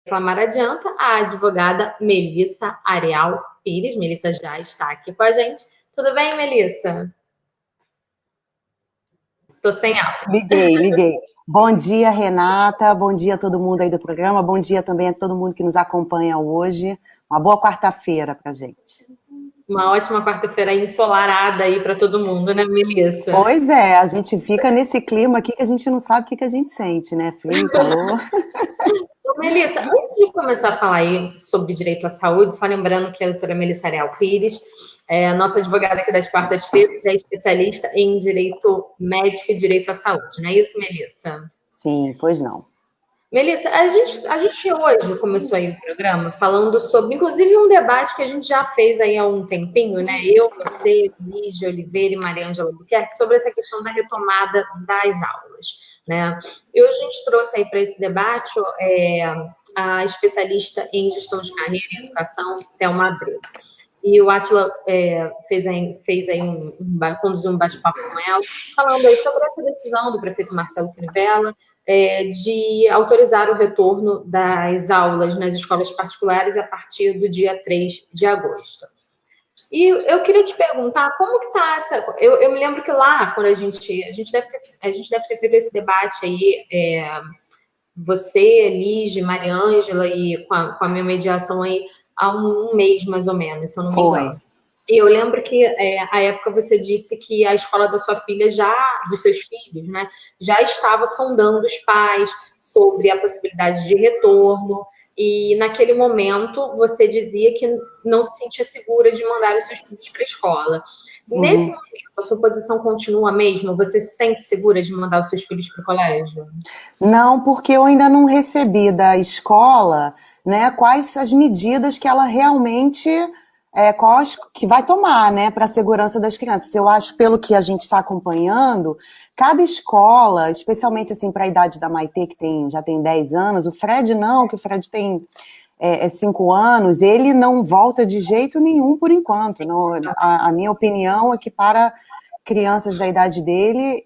reclamar adianta, a advogada Melissa Areal Pires. Melissa já está aqui com a gente. Tudo bem, Melissa? Tô sem áudio. Liguei. Bom dia, Renata. Bom dia a todo mundo aí do programa. Bom dia também a todo mundo que nos acompanha hoje. Uma boa quarta-feira pra gente. Uma ótima quarta-feira ensolarada aí para todo mundo, né, Melissa? Pois é, a gente fica nesse clima aqui que a gente não sabe o que que a gente sente, né? Frio, calor. Ô, Melissa, antes de começar a falar aí sobre direito à saúde, só lembrando que a doutora Melissa Areal Pires é a nossa advogada aqui das quartas-feiras, é especialista em direito médico e direito à saúde, não é isso, Melissa? Sim, pois não. Melissa, a gente hoje começou aí o programa falando sobre, inclusive, um debate que a gente já fez aí há um tempinho, né? Eu, você, Lígia Oliveira e Mariângela Albuquerque, sobre essa questão da retomada das aulas, né? E hoje a gente trouxe aí para esse debate a especialista em gestão de carreira e educação, Thelma Abreu. E o Átila conduziu um bate-papo com ela, falando aí sobre essa decisão do prefeito Marcelo Crivella de autorizar o retorno das aulas nas escolas particulares a partir do dia 3 de agosto. E eu queria te perguntar como que está essa. Eu me lembro que lá, quando a gente deve ter feito esse debate aí, você, Lígia, Mariângela, e com a minha mediação aí, há um mês mais ou menos, se eu não me Foi. engano. E eu lembro que, à época, você disse que a escola da sua filha dos seus filhos, né, já estava sondando os pais sobre a possibilidade de retorno, e naquele momento você dizia que não se sentia segura de mandar os seus filhos para a escola. Nesse Uhum. momento, a sua posição continua a mesma? Você se sente segura de mandar os seus filhos para o colégio? Não, porque eu ainda não recebi da escola, né, quais as medidas que ela realmente quais que vai tomar, né, para a segurança das crianças. Eu acho, pelo que a gente está acompanhando, cada escola, especialmente assim para a idade da Maitê, que já tem 10 anos, o Fred não, que o Fred tem 5 anos, ele não volta de jeito nenhum por enquanto. Não, a minha opinião é que para crianças da idade dele,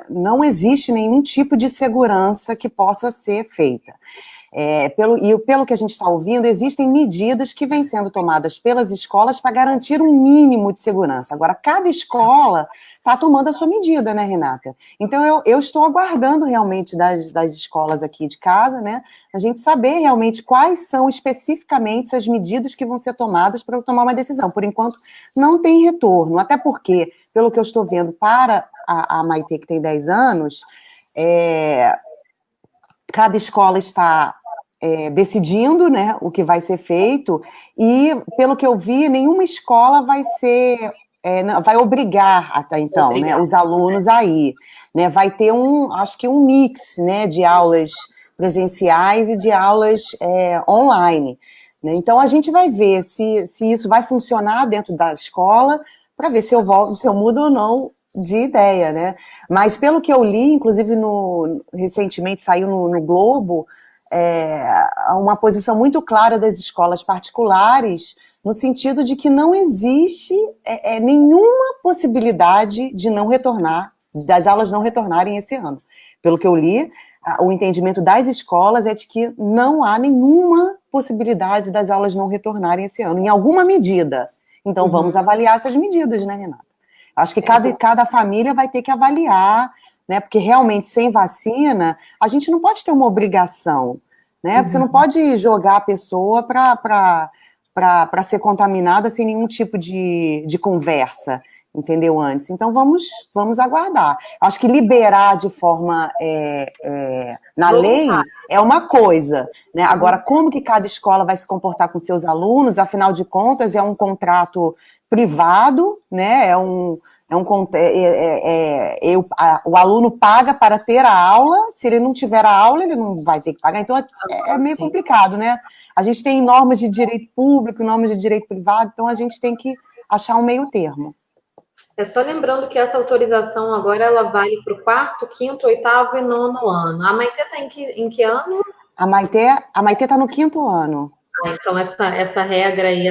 não existe nenhum tipo de segurança que possa ser feita. Pelo que a gente está ouvindo, existem medidas que vêm sendo tomadas pelas escolas para garantir um mínimo de segurança. Agora, cada escola está tomando a sua medida, né, Renata? Então, eu estou aguardando realmente das escolas aqui de casa, né, a gente saber realmente quais são especificamente as medidas que vão ser tomadas para eu tomar uma decisão. Por enquanto, não tem retorno, até porque, pelo que eu estou vendo, para a Maitê, que tem 10 anos, cada escola está decidindo, né, o que vai ser feito, e, pelo que eu vi, nenhuma escola vai obrigar até então, né, os alunos a ir, né, vai ter acho que um mix, né, de aulas presenciais e de aulas online, né, então a gente vai ver se isso vai funcionar dentro da escola, para ver se eu mudo ou não de ideia, né? Mas pelo que eu li, inclusive recentemente saiu no Globo, uma posição muito clara das escolas particulares, no sentido de que não existe nenhuma possibilidade de não retornar, das aulas não retornarem esse ano. Pelo que eu li, o entendimento das escolas é de que não há nenhuma possibilidade das aulas não retornarem esse ano, em alguma medida. Então vamos avaliar essas medidas, né, Renata? Acho que cada família vai ter que avaliar, né? Porque realmente sem vacina, a gente não pode ter uma obrigação, né? Você não pode jogar a pessoa para ser contaminada sem nenhum tipo de conversa, entendeu? Antes. Então vamos aguardar. Acho que liberar de forma na lei é uma coisa, né? Agora, como que cada escola vai se comportar com seus alunos, afinal de contas, é um contrato privado, né? O aluno paga para ter a aula, se ele não tiver a aula, ele não vai ter que pagar, então é meio complicado, né? A gente tem normas de direito público, normas de direito privado, então a gente tem que achar um meio termo. Só lembrando que essa autorização agora ela vale para o quarto, quinto, oitavo e nono ano. A Maitê está em que ano? A Maitê está no 5º ano. Então, essa regra aí,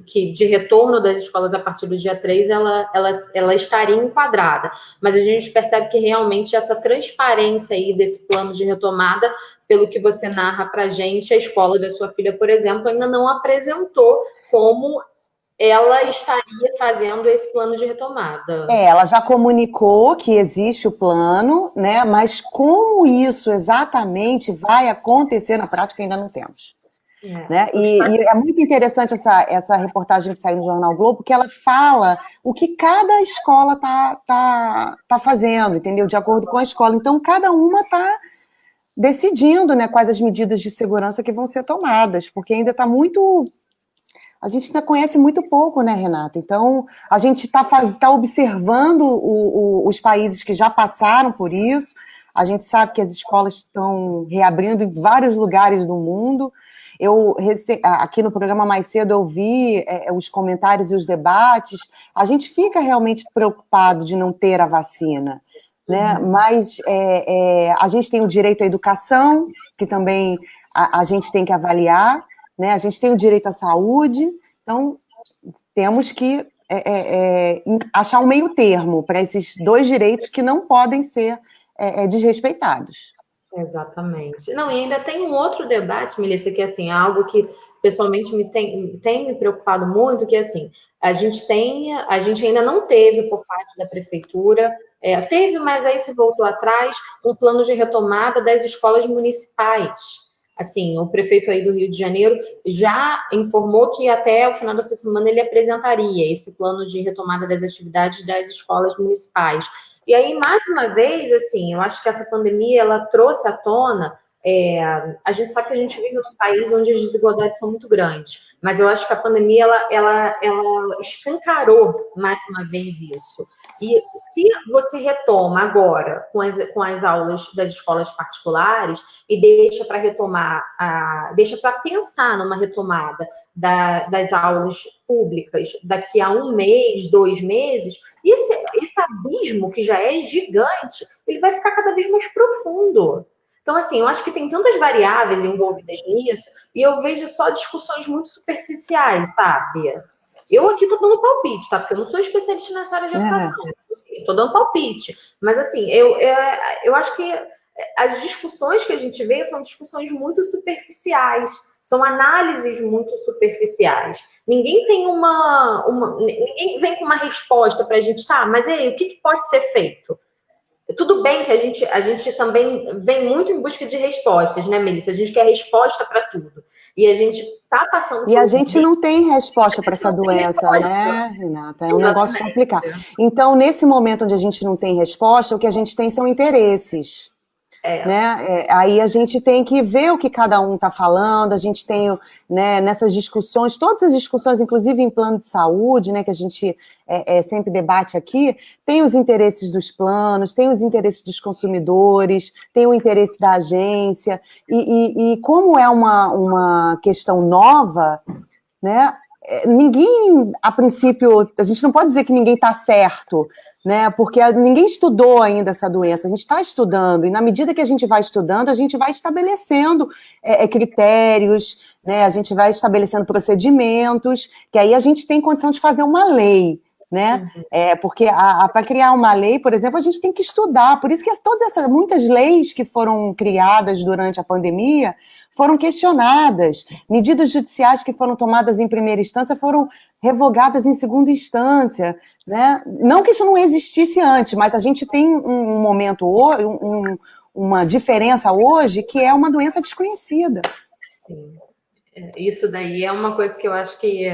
que de retorno das escolas a partir do dia 3, ela estaria enquadrada. Mas a gente percebe que realmente essa transparência aí desse plano de retomada, pelo que você narra para a gente, a escola da sua filha, por exemplo, ainda não apresentou como ela estaria fazendo esse plano de retomada. Ela já comunicou que existe o plano, né? Mas como isso exatamente vai acontecer na prática, ainda não temos. Né? E é muito interessante essa reportagem que saiu no Jornal Globo, porque ela fala o que cada escola tá fazendo, entendeu? De acordo com a escola. Então, cada uma está decidindo, né, quais as medidas de segurança que vão ser tomadas, porque ainda está muito... A gente ainda conhece muito pouco, né, Renata? Então, a gente tá observando os países que já passaram por isso. A gente sabe que as escolas estão reabrindo em vários lugares do mundo. Aqui no programa mais cedo eu vi os comentários e os debates. A gente fica realmente preocupado de não ter a vacina, né? Mas a gente tem o direito à educação, que também a gente tem que avaliar, né? A gente tem o direito à saúde, então temos que achar um meio termo para esses dois direitos que não podem ser desrespeitados. Exatamente. Não, e ainda tem um outro debate, Melissa, que assim, é algo que pessoalmente tem me preocupado muito, que assim, a gente ainda não teve por parte da prefeitura, teve, mas aí se voltou atrás, um plano de retomada das escolas municipais. Assim, o prefeito aí do Rio de Janeiro já informou que até o final dessa semana ele apresentaria esse plano de retomada das atividades das escolas municipais. E aí, mais uma vez, assim, eu acho que essa pandemia, ela trouxe à tona, a gente sabe que a gente vive num país onde as desigualdades são muito grandes, mas eu acho que a pandemia, ela escancarou mais uma vez isso. E se você retoma agora com as aulas das escolas particulares e deixa para retomar, deixa para pensar numa retomada das aulas públicas daqui a 1 mês, 2 meses, esse abismo, que já é gigante, ele vai ficar cada vez mais profundo. Então, assim, eu acho que tem tantas variáveis envolvidas nisso, e eu vejo só discussões muito superficiais, sabe? Eu aqui tô dando palpite, tá? Porque eu não sou especialista nessa área de educação. Tô dando palpite. Mas, assim, eu acho que as discussões que a gente vê são discussões muito superficiais, são análises muito superficiais. Ninguém tem ninguém vem com uma resposta para a gente, tá, mas e aí, o que pode ser feito? Tudo bem que a gente também vem muito em busca de respostas, né, Melissa? A gente quer resposta para tudo. E a gente está passando... E a gente não tem resposta para essa doença, né, Renata? É um negócio complicado. Então, nesse momento onde a gente não tem resposta, o que a gente tem são interesses. Né? Aí a gente tem que ver o que cada um está falando, a gente tem, né, nessas discussões, todas as discussões, inclusive em plano de saúde, né, que a gente sempre debate aqui, tem os interesses dos planos, tem os interesses dos consumidores, tem o interesse da agência, e como é uma questão nova, né, ninguém, a princípio, a gente não pode dizer que ninguém está certo, né? Porque ninguém estudou ainda essa doença, a gente está estudando, e na medida que a gente vai estudando, a gente vai estabelecendo critérios, né? A gente vai estabelecendo procedimentos, que aí a gente tem condição de fazer uma lei, né? Porque para criar uma lei, por exemplo, a gente tem que estudar, por isso que muitas leis que foram criadas durante a pandemia foram questionadas, medidas judiciais que foram tomadas em primeira instância foram revogadas em segunda instância, né? Não que isso não existisse antes, mas a gente tem um momento, uma diferença hoje que é uma doença desconhecida. Sim. Isso daí é uma coisa que eu acho que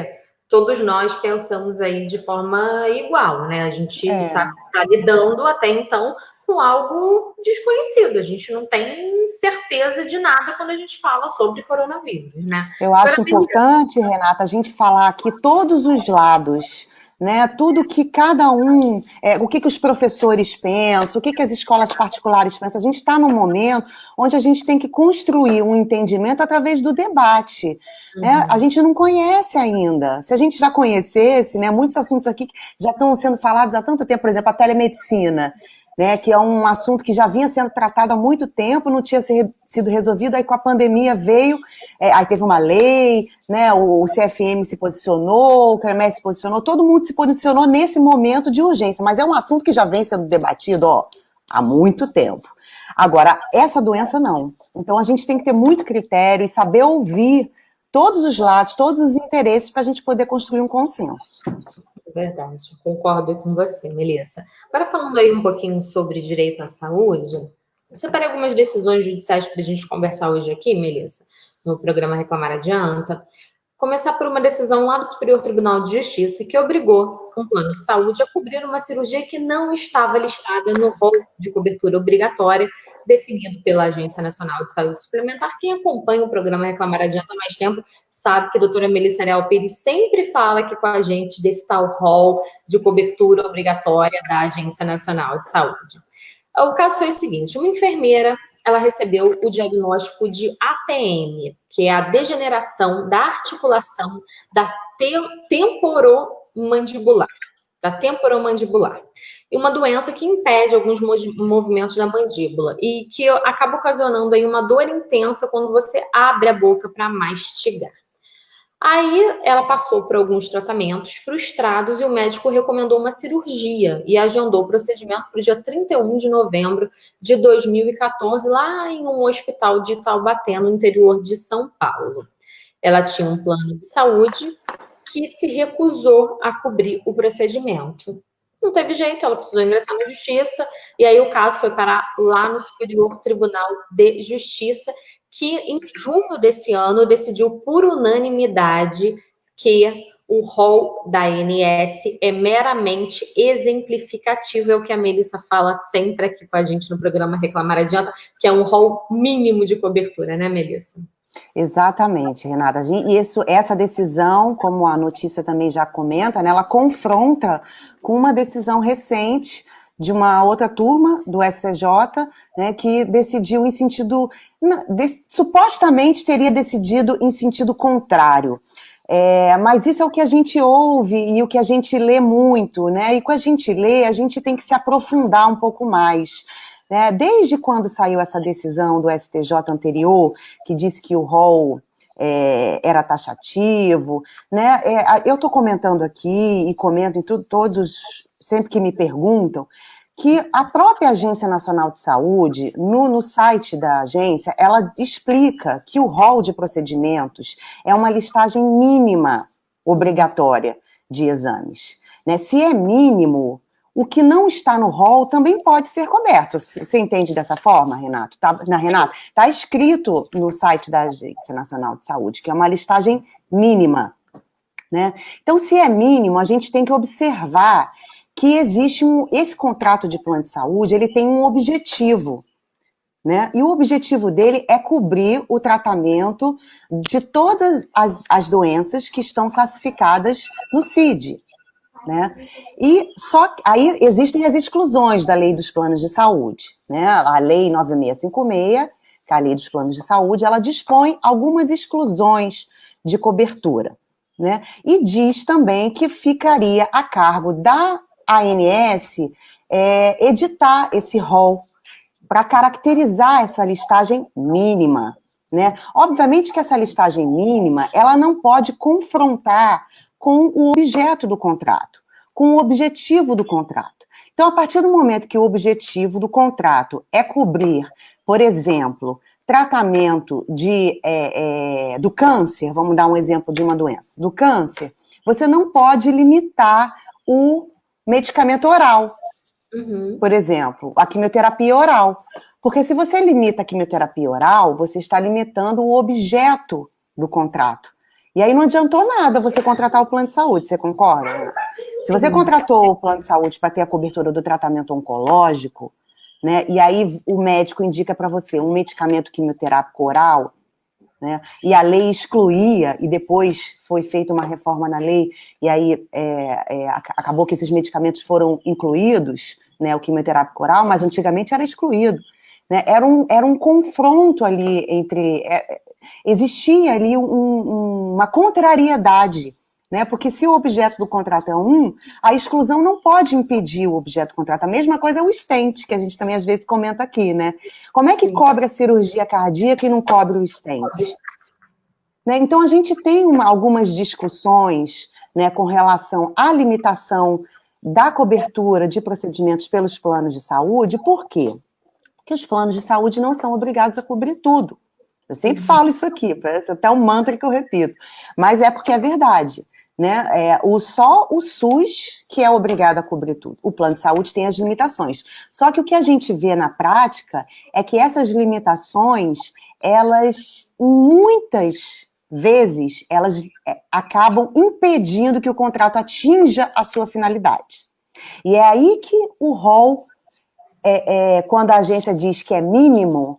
todos nós pensamos aí de forma igual, né? A gente está lidando até então com algo desconhecido. A gente não tem certeza de nada quando a gente fala sobre coronavírus, né? Eu acho importante, Renata, a gente falar aqui todos os lados, né? Tudo que cada um, o que os professores pensam, o que as escolas particulares pensam. A gente está num momento onde a gente tem que construir um entendimento através do debate. Né? A gente não conhece ainda. Se a gente já conhecesse, né, muitos assuntos aqui já estão sendo falados há tanto tempo, por exemplo, a telemedicina. né, que é um assunto que já vinha sendo tratado há muito tempo, não tinha sido resolvido, aí com a pandemia veio, aí teve uma lei, né, o CFM se posicionou, o CREMES se posicionou, todo mundo se posicionou nesse momento de urgência, mas é um assunto que já vem sendo debatido, ó, há muito tempo. Agora, essa doença não. Então a gente tem que ter muito critério e saber ouvir todos os lados, todos os interesses para a gente poder construir um consenso. Verdade, concordo com você, Melissa. Agora falando aí um pouquinho sobre direito à saúde, eu separei algumas decisões judiciais para a gente conversar hoje aqui, Melissa, no programa Reclamar Adianta. Começar por uma decisão lá do Superior Tribunal de Justiça que obrigou um plano de saúde a cobrir uma cirurgia que não estava listada no rol de cobertura obrigatória definido pela Agência Nacional de Saúde Suplementar. Quem acompanha o programa Reclamar Adianta há mais tempo sabe que a doutora Melissa Ariel Pires sempre fala aqui com a gente desse tal rol de cobertura obrigatória da Agência Nacional de Saúde. O caso foi o seguinte, uma enfermeira, ela recebeu o diagnóstico de ATM, que é a degeneração da articulação da temporomandibular, e uma doença que impede alguns movimentos da mandíbula e que acaba ocasionando aí uma dor intensa quando você abre a boca para mastigar. Aí ela passou por alguns tratamentos frustrados e o médico recomendou uma cirurgia e agendou o procedimento para o dia 31 de novembro de 2014, lá em um hospital de Taubaté, no interior de São Paulo. Ela tinha um plano de saúde que se recusou a cobrir o procedimento. Não teve jeito, ela precisou ingressar na justiça, e aí o caso foi parar lá no Superior Tribunal de Justiça, que em junho desse ano decidiu por unanimidade que o rol da ANS é meramente exemplificativo, é o que a Melissa fala sempre aqui com a gente no programa Reclamar Adianta, que é um rol mínimo de cobertura, né, Melissa? Exatamente, Renata. E essa decisão, como a notícia também já comenta, né, ela confronta com uma decisão recente de uma outra turma do STJ, né, que decidiu em sentido, supostamente teria decidido em sentido contrário. Mas isso é o que a gente ouve e o que a gente lê muito, né? E quando a gente lê, a gente tem que se aprofundar um pouco mais. Desde quando saiu essa decisão do STJ anterior, que disse que o rol era taxativo, né? Eu estou comentando aqui e comento em todos, sempre que me perguntam, que a própria Agência Nacional de Saúde, no site da agência, ela explica que o rol de procedimentos é uma listagem mínima obrigatória de exames. Né? Se é mínimo, o que não está no rol também pode ser coberto. Você entende dessa forma, Renato? Renato, está escrito no site da Agência Nacional de Saúde, que é uma listagem mínima. Né? Então, se é mínimo, a gente tem que observar que existe esse contrato de plano de saúde, ele tem um objetivo, né? E o objetivo dele é cobrir o tratamento de todas as doenças que estão classificadas no CID, né? E aí existem as exclusões da lei dos planos de saúde, né? A lei 9656, que é a lei dos planos de saúde, ela dispõe algumas exclusões de cobertura, né? E diz também que ficaria a cargo da ANS editar esse rol para caracterizar essa listagem mínima, né? Obviamente que essa listagem mínima, ela não pode confrontar com o objeto do contrato, com o objetivo do contrato. Então, a partir do momento que o objetivo do contrato é cobrir, por exemplo, tratamento do câncer, vamos dar um exemplo de uma doença, do câncer, você não pode limitar o medicamento oral, por exemplo, a quimioterapia oral. Porque se você limita a quimioterapia oral, você está limitando o objeto do contrato. E aí não adiantou nada você contratar o plano de saúde, você concorda? Se você contratou o plano de saúde para ter a cobertura do tratamento oncológico, né, e aí o médico indica para você um medicamento quimioterápico oral, né, e a lei excluía, e depois foi feita uma reforma na lei, e aí acabou que esses medicamentos foram incluídos, né, o quimioterápico oral, mas antigamente era excluído. Né, era um confronto ali entre... existia ali uma contrariedade né? Porque se o objeto do contrato é um, a exclusão não pode impedir o objeto do contrato. A mesma coisa é o stent, que a gente também às vezes comenta aqui, né? Como é que cobre a cirurgia cardíaca e não cobre o stent? Né? Então, a gente tem algumas discussões, né, com relação à limitação da cobertura de procedimentos pelos planos de saúde. Por quê? Porque os planos de saúde não são obrigados a cobrir tudo. Eu sempre falo isso aqui, parece até um mantra que eu repito, mas é porque é verdade. Né? Só o SUS que é obrigado a cobrir tudo. O plano de saúde tem as limitações. Só que o que a gente vê na prática é que essas limitações, elas, muitas vezes, elas acabam impedindo que o contrato atinja a sua finalidade. E é aí que o rol, quando a agência diz que é mínimo,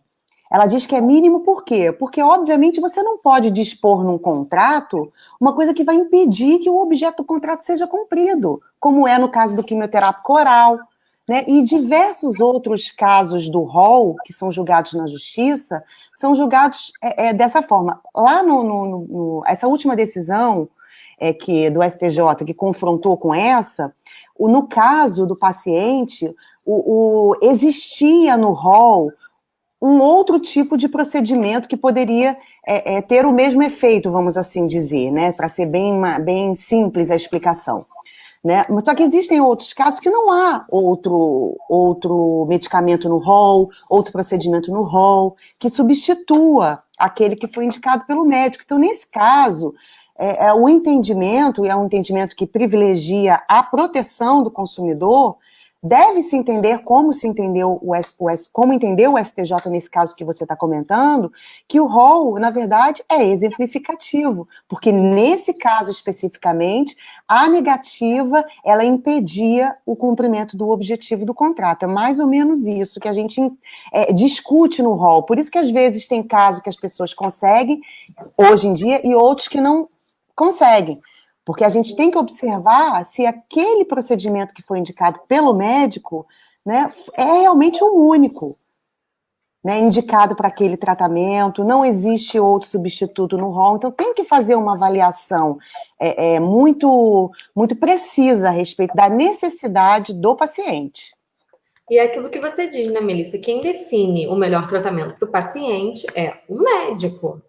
ela diz que é mínimo por quê? Porque, obviamente, você não pode dispor num contrato uma coisa que vai impedir que o objeto do contrato seja cumprido, como é no caso do quimioterápico oral, né? E diversos outros casos do rol, que são julgados na justiça, são julgados dessa forma. Lá essa última decisão do STJ, que confrontou com essa, no caso do paciente, existia no rol um outro tipo de procedimento que poderia ter o mesmo efeito, vamos assim dizer, né, para ser bem simples a explicação. Né? Só que existem outros casos que não há outro medicamento no rol, outro procedimento no rol, que substitua aquele que foi indicado pelo médico. Então, nesse caso, o entendimento, e é um entendimento que privilegia a proteção do consumidor, deve-se entender como entendeu o STJ nesse caso que você está comentando, que o rol, na verdade, é exemplificativo, porque nesse caso especificamente, a negativa, ela impedia o cumprimento do objetivo do contrato. É mais ou menos isso que a gente discute no rol. Por isso que às vezes tem caso que as pessoas conseguem, hoje em dia, e outros que não conseguem. Porque a gente tem que observar se aquele procedimento que foi indicado pelo médico, né, é realmente o único, né, indicado para aquele tratamento, não existe outro substituto no rol, então tem que fazer uma avaliação muito, muito precisa a respeito da necessidade do paciente. E é aquilo que você diz, né, Melissa? Quem define o melhor tratamento para o paciente é o médico.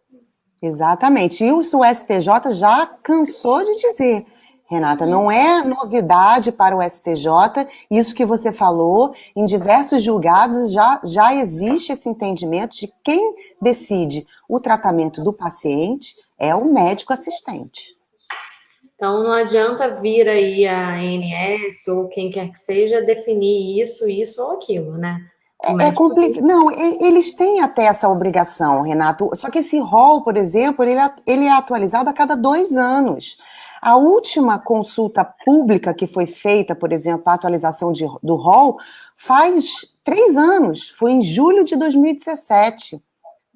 Exatamente. E o STJ já cansou de dizer, Renata, não é novidade para o STJ, isso que você falou, em diversos julgados já existe esse entendimento de quem decide o tratamento do paciente é o médico assistente. Então, não adianta vir aí a ANS ou quem quer que seja definir isso ou aquilo, né? É complicado. Não, eles têm até essa obrigação, Renato. Só que esse rol, por exemplo, ele é atualizado a cada 2 anos. A última consulta pública que foi feita, por exemplo, a atualização do rol, faz 3 anos. Foi em julho de 2017.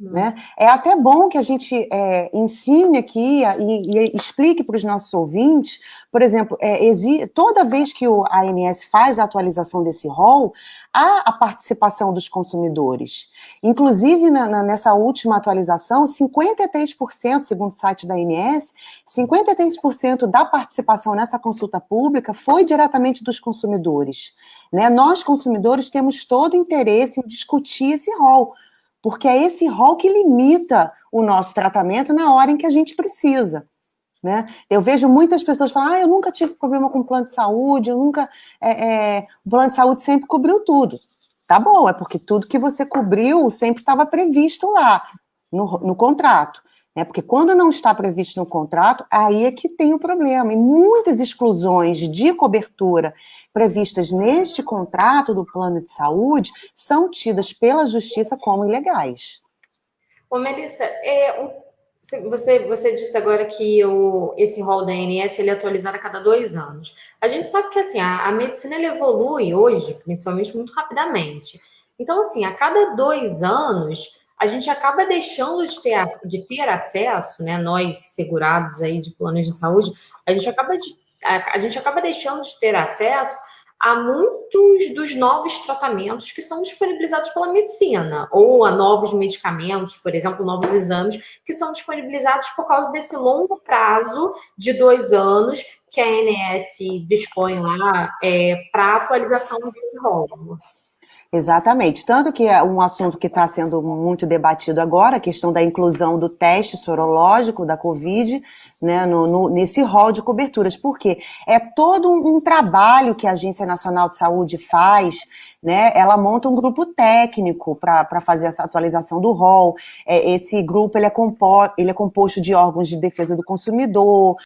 Né? É até bom que a gente ensine aqui e explique para os nossos ouvintes, por exemplo, toda vez que a ANS faz a atualização desse rol, há a participação dos consumidores. Inclusive, nessa última atualização, 53%, segundo o site da ANS, 53% da participação nessa consulta pública foi diretamente dos consumidores. Né? Nós, consumidores, temos todo o interesse em discutir esse rol, porque é esse rol que limita o nosso tratamento na hora em que a gente precisa. Né? Eu vejo muitas pessoas falando, eu nunca tive problema com plano de saúde, o plano de saúde sempre cobriu tudo. Tá bom, é porque tudo que você cobriu sempre estava previsto lá, no contrato. Né? Porque quando não está previsto no contrato, aí é que tem o problema. E muitas exclusões de cobertura previstas neste contrato do plano de saúde são tidas pela justiça como ilegais. Ô, Melissa, você disse agora que esse rol da ANS ele é atualizado a cada 2 anos. A gente sabe que assim, a medicina ela evolui hoje, principalmente, muito rapidamente. Então, assim, a cada 2 anos, a gente acaba deixando de ter acesso, né? Nós, segurados aí de planos de saúde, a gente acaba deixando de ter acesso a muitos dos novos tratamentos que são disponibilizados pela medicina, ou a novos medicamentos, por exemplo, novos exames, que são disponibilizados por causa desse longo prazo de 2 anos que a ANS dispõe lá para atualização desse rol. Exatamente, tanto que é um assunto que está sendo muito debatido agora, a questão da inclusão do teste sorológico da Covid, né, nesse rol de coberturas, porque é todo um trabalho que a Agência Nacional de Saúde faz, né, ela monta um grupo técnico para fazer essa atualização do rol, esse grupo ele é composto de órgãos de defesa do consumidor,